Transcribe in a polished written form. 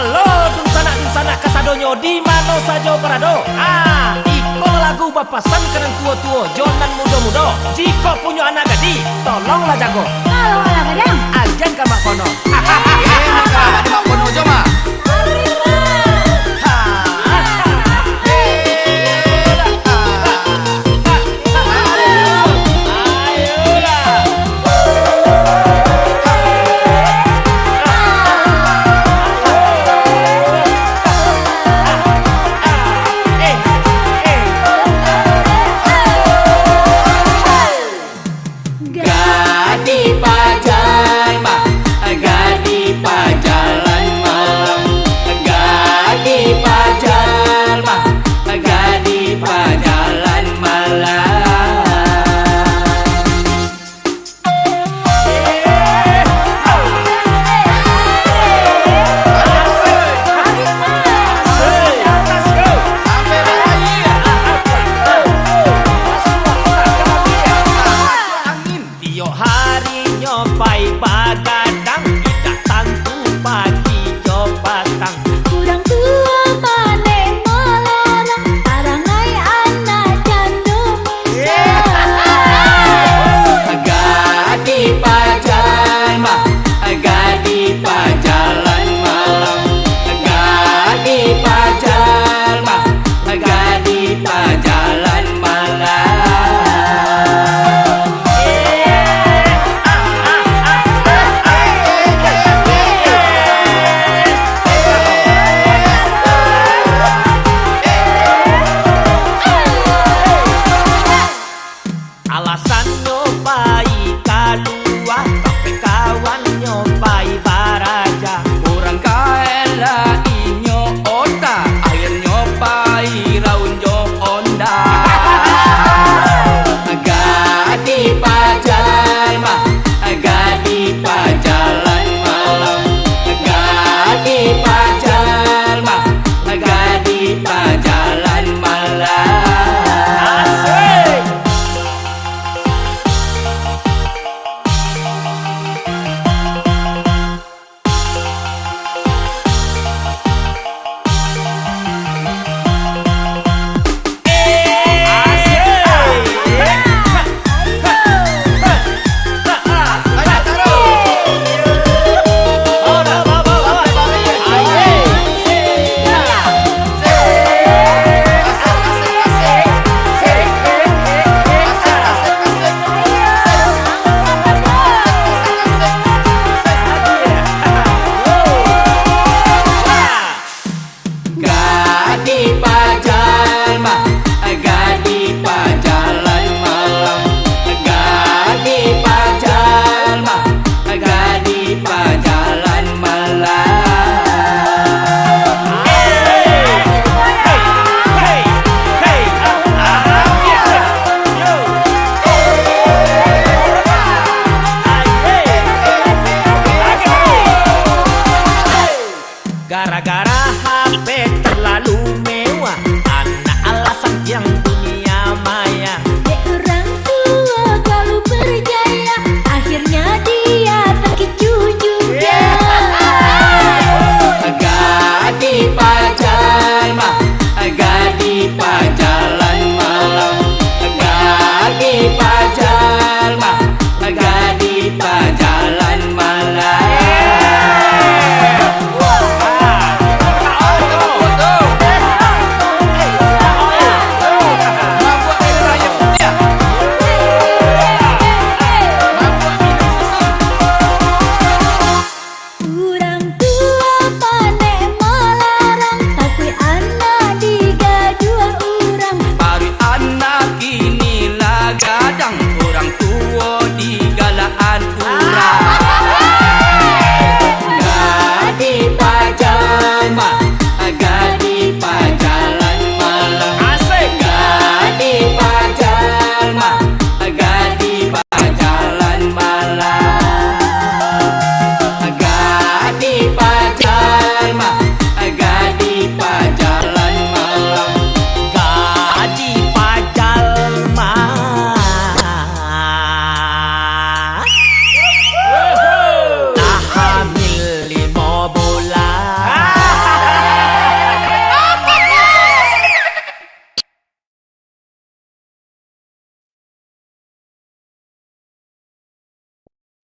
Halo dung sana kasadonyo di mana saja berado. Iko lagu bapasan kenen tua-tua jonan muda-muda. Jika punya anak gadi tolonglah jago. Kalau anak gadang Ajan ka mak kono. Di mak kono aja mah. Alasan nyobai kalua tapi kawan nyobai baraja. Orang kaela inyo ota air nyopai raun jo onda. Gadi pajalan mah, gadi pajalan malam. Gadi pajalan mah, gadi pajalan malam. Gara-gara